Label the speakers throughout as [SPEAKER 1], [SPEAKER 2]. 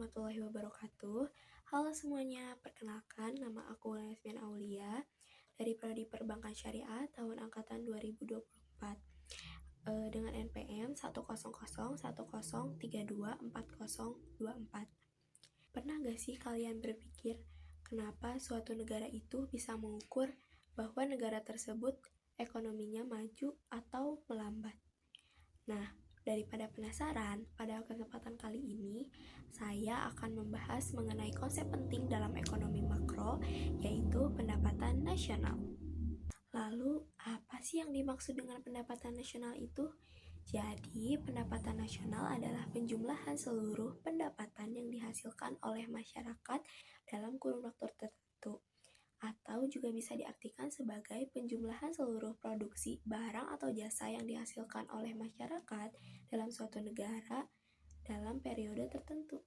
[SPEAKER 1] warahmatullahi wabarakatuh. Halo semuanya, perkenalkan nama aku Yasmin Aulia dari Prodi Perbankan Syariah tahun angkatan 2024 dengan NPM 10010324024. Pernah gak sih kalian berpikir kenapa suatu negara itu bisa mengukur bahwa negara tersebut ekonominya maju atau melambat? Nah, daripada penasaran, pada kesempatan kali ini saya akan membahas mengenai konsep penting dalam ekonomi makro, yaitu pendapatan nasional. Lalu, apa sih yang dimaksud dengan pendapatan nasional itu? Jadi, pendapatan nasional adalah penjumlahan seluruh pendapatan yang dihasilkan oleh masyarakat dalam kurun waktu tertentu, atau juga bisa diartikan sebagai penjumlahan seluruh produksi barang atau jasa yang dihasilkan oleh masyarakat dalam suatu negara dalam periode tertentu.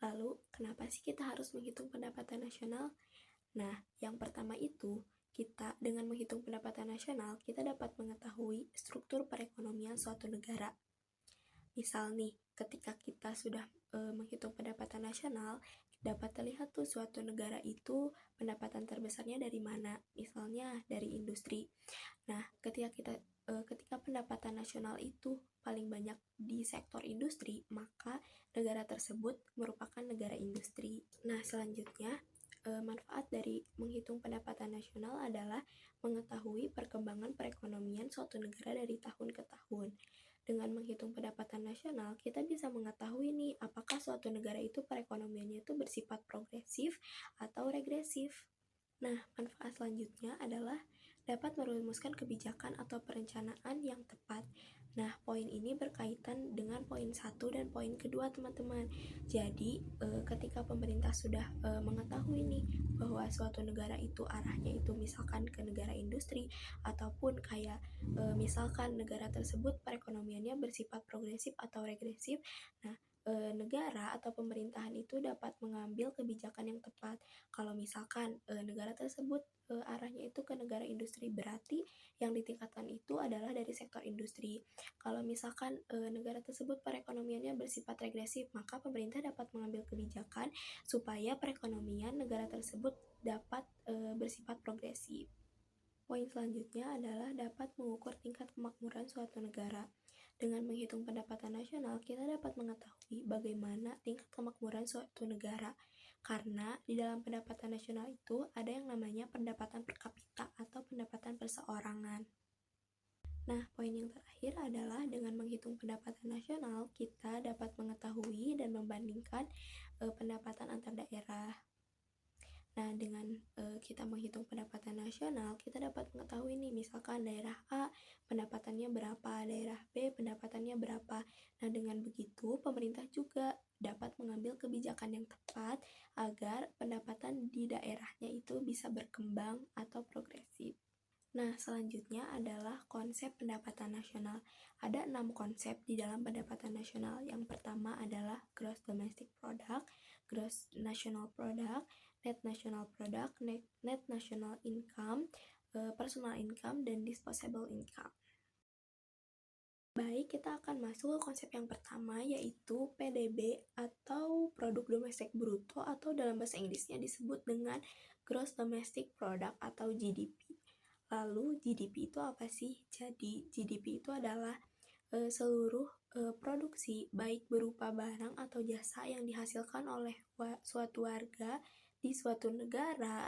[SPEAKER 1] Lalu, kenapa sih kita harus menghitung pendapatan nasional? Nah, yang pertama itu, kita dengan menghitung pendapatan nasional, kita dapat mengetahui struktur perekonomian suatu negara. Misal nih, ketika kita sudah menghitung pendapatan nasional, dapat terlihat tuh suatu negara itu pendapatan terbesarnya dari mana, misalnya dari industri. Nah, ketika pendapatan nasional itu paling banyak di sektor industri, maka negara tersebut merupakan negara industri. Nah, selanjutnya, manfaat dari menghitung pendapatan nasional adalah mengetahui perkembangan perekonomian suatu negara dari tahun ke tahun. Dengan menghitung pendapatan nasional, kita bisa mengetahui nih apakah suatu negara itu perekonomiannya itu bersifat progresif atau regresif. Nah, manfaat selanjutnya adalah dapat merumuskan kebijakan atau perencanaan yang tepat. Nah, poin ini berkaitan dengan poin 1 dan poin kedua, teman-teman. Jadi, ketika pemerintah sudah mengetahui nih bahwa suatu negara itu arahnya itu misalkan ke negara industri, ataupun kayak misalkan negara tersebut perekonomiannya bersifat progresif atau regresif, nah, negara atau pemerintahan itu dapat mengambil kebijakan yang tepat. Kalau misalkan negara tersebut arahnya itu ke negara industri, berarti yang ditingkatkan itu adalah dari sektor industri. Kalau misalkan negara tersebut perekonomiannya bersifat regresif, maka pemerintah dapat mengambil kebijakan supaya perekonomian negara tersebut dapat bersifat progresif. Poin selanjutnya adalah dapat mengukur tingkat kemakmuran suatu negara. Dengan menghitung pendapatan nasional, kita dapat mengetahui bagaimana tingkat kemakmuran suatu negara. Karena di dalam pendapatan nasional itu ada yang namanya pendapatan per kapita atau pendapatan perseorangan. Nah, poin yang terakhir adalah dengan menghitung pendapatan nasional, kita dapat mengetahui dan membandingkan pendapatan antar daerah. Nah, dengan kita menghitung pendapatan nasional, kita dapat mengetahui nih, misalkan daerah A pendapatannya berapa, daerah B pendapatannya berapa. Nah, dengan begitu, pemerintah juga dapat mengambil kebijakan yang tepat agar pendapatan di daerahnya itu bisa berkembang atau progresif. Nah, selanjutnya adalah konsep pendapatan nasional. Ada 6 konsep di dalam pendapatan nasional. Yang pertama adalah Gross Domestic Product, Gross National Product, Net National Product, Net National Income, Personal Income, dan Disposable Income. Baik, kita akan masuk ke konsep yang pertama, yaitu PDB atau Produk Domestik Bruto, atau dalam bahasa Inggrisnya disebut dengan Gross Domestic Product atau GDP. Lalu GDP itu apa sih? Jadi GDP itu adalah seluruh produksi baik berupa barang atau jasa yang dihasilkan oleh suatu warga di suatu negara,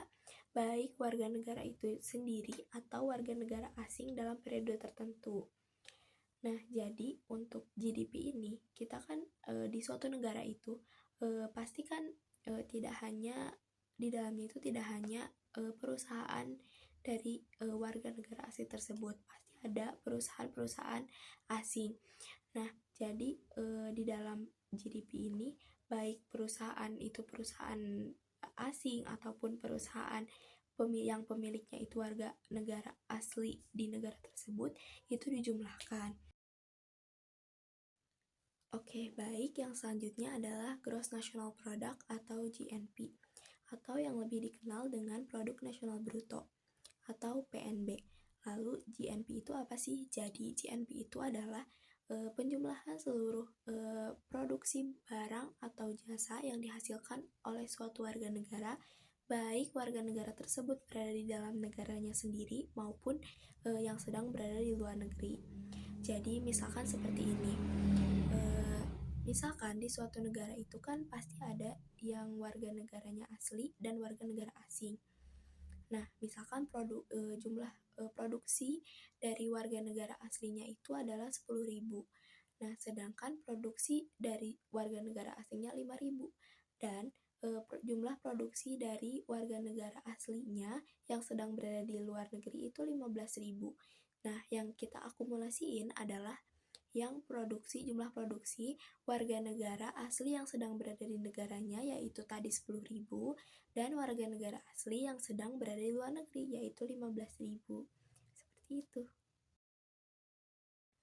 [SPEAKER 1] baik warga negara itu sendiri atau warga negara asing dalam periode tertentu. Nah, jadi untuk GDP ini, kita kan di suatu negara itu pasti kan tidak hanya di dalamnya itu tidak hanya perusahaan dari warga negara asing tersebut, pasti ada perusahaan-perusahaan asing. Nah, jadi di dalam GDP ini, baik perusahaan itu perusahaan asing ataupun perusahaan yang pemiliknya itu warga negara asli di negara tersebut, itu dijumlahkan. Oke, baik, yang selanjutnya adalah Gross National Product atau GNP, atau yang lebih dikenal dengan Produk Nasional Bruto atau PNB. Lalu GNP itu apa sih? Jadi GNP itu adalah penjumlahan seluruh produksi barang atau jasa yang dihasilkan oleh suatu warga negara, baik warga negara tersebut berada di dalam negaranya sendiri maupun yang sedang berada di luar negeri. Jadi misalkan seperti ini, misalkan di suatu negara itu kan pasti ada yang warga negaranya asli dan warga negara asing. Nah, misalkan jumlah produksi dari warga negara aslinya itu adalah 10.000. Nah, sedangkan produksi dari warga negara asingnya 5.000. Dan jumlah produksi dari warga negara aslinya yang sedang berada di luar negeri itu 15.000. Nah, yang kita akumulasiin adalah yang jumlah produksi warga negara asli yang sedang berada di negaranya, yaitu tadi 10.000, dan warga negara asli yang sedang berada di luar negeri, yaitu 15.000. Seperti itu.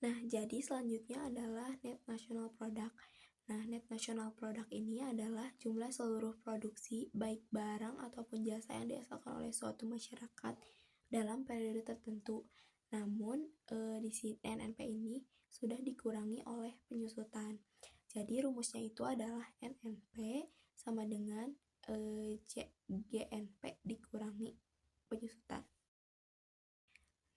[SPEAKER 1] Nah, jadi selanjutnya adalah net national product. Nah, net national product ini adalah jumlah seluruh produksi, baik barang ataupun jasa yang dihasilkan oleh suatu masyarakat dalam periode tertentu. Namun, di NNP ini sudah dikurangi oleh penyusutan. Jadi, rumusnya itu adalah NNP sama dengan GNP dikurangi penyusutan.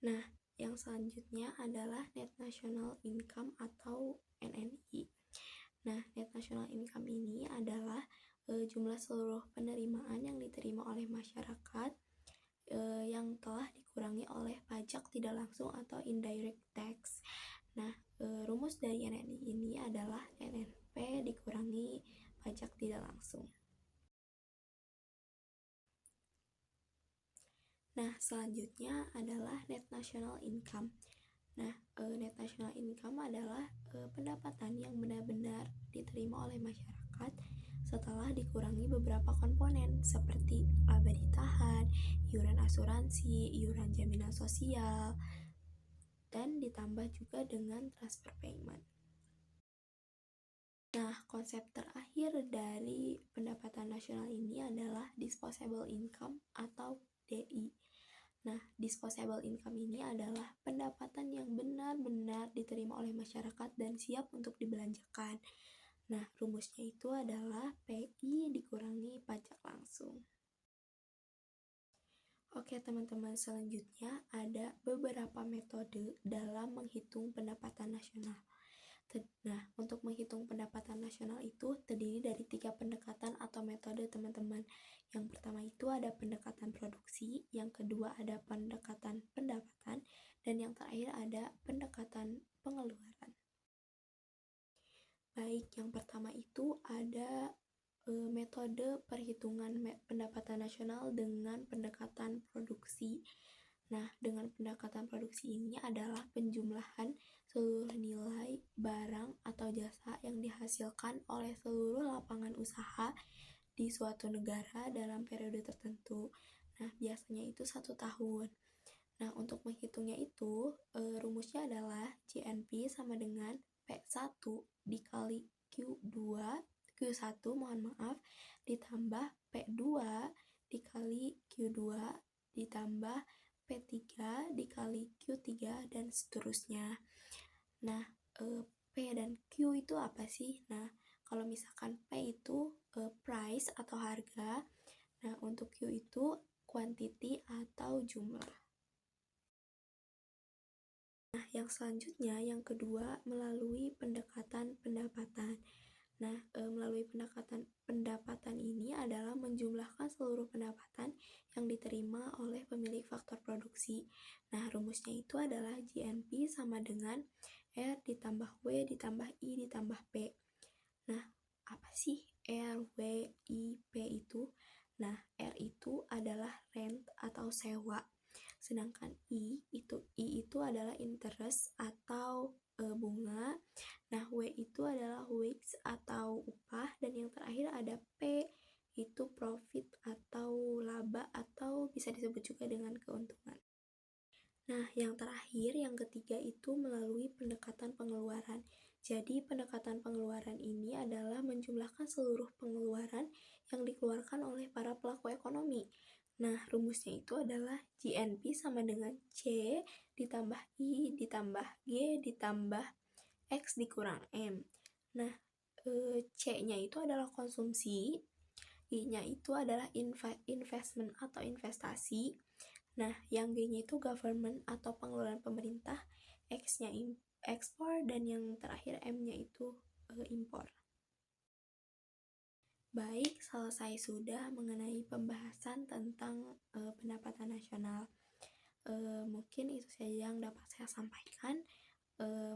[SPEAKER 1] Nah, yang selanjutnya adalah net national income atau NNI. Nah, net national income ini adalah jumlah seluruh penerimaan yang diterima oleh masyarakat yang telah dikurangi oleh pajak tidak langsung atau indirect tax. Nah, rumus dari NNI ini adalah NNP dikurangi pajak tidak langsung. Nah, selanjutnya adalah net national income. Nah, net national income adalah pendapatan yang benar-benar diterima oleh masyarakat setelah dikurangi beberapa komponen seperti laba ditahan, iuran asuransi, iuran jaminan sosial, dan ditambah juga dengan transfer payment. Nah, konsep terakhir dari pendapatan nasional ini adalah disposable income atau DI. Nah, disposable income ini adalah pendapatan yang benar-benar diterima oleh masyarakat dan siap untuk dibelanjakan. Nah, rumusnya itu adalah PI dikurangi pajak langsung. Oke teman-teman, selanjutnya ada beberapa metode dalam menghitung pendapatan nasional. Nah, untuk menghitung pendapatan nasional itu terdiri dari 3 pendekatan atau metode teman-teman. Yang pertama itu ada pendekatan produksi, yang kedua ada pendekatan pendapatan, dan yang terakhir ada pendekatan pengeluaran. Baik, yang pertama itu ada metode perhitungan pendapatan nasional dengan pendekatan produksi. Nah, dengan pendekatan produksi ini adalah penjumlahan seluruh nilai barang atau jasa yang dihasilkan oleh seluruh lapangan usaha di suatu negara dalam periode tertentu. Nah, biasanya itu 1 tahun. Nah, untuk menghitungnya itu, rumusnya adalah GNP sama dengan P1 dikali Q1 ditambah P2 dikali Q2 ditambah P3 dikali Q3 dan seterusnya. Nah, P dan Q itu apa sih? Nah, kalau misalkan P itu price atau harga, nah untuk Q itu quantity atau jumlah. Nah, yang selanjutnya, yang kedua, melalui pendekatan pendapatan. Nah, melalui pendapatan ini adalah menjumlahkan seluruh pendapatan yang diterima oleh pemilik faktor produksi. Nah, rumusnya itu adalah GNP sama dengan R ditambah W ditambah I ditambah P. Nah, apa sih R, W, I, P itu? Nah, R itu adalah rent atau sewa. Sedangkan I itu adalah interest atau bunga. Nah, W itu adalah wage atau upah, dan yang terakhir ada P itu profit atau laba atau bisa disebut juga dengan keuntungan. Nah, yang terakhir, yang ketiga itu melalui pendekatan pengeluaran. Jadi, pendekatan pengeluaran ini adalah menjumlahkan seluruh pengeluaran yang dikeluarkan oleh para pelaku ekonomi. Nah, rumusnya itu adalah GNP sama dengan C ditambah I ditambah G ditambah X dikurang M. Nah, C-nya itu adalah konsumsi, I-nya itu adalah investment atau investasi. Nah, yang G-nya itu government atau pengeluaran pemerintah, X-nya ekspor, dan yang terakhir M-nya itu impor. Baik, selesai sudah mengenai pembahasan tentang pendapatan nasional. Mungkin itu saja yang dapat saya sampaikan.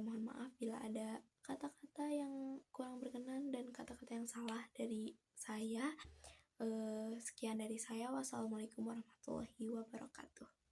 [SPEAKER 1] Mohon maaf bila ada kata-kata yang kurang berkenan dan kata-kata yang salah dari saya. Sekian dari saya. Wassalamualaikum warahmatullahi wabarakatuh.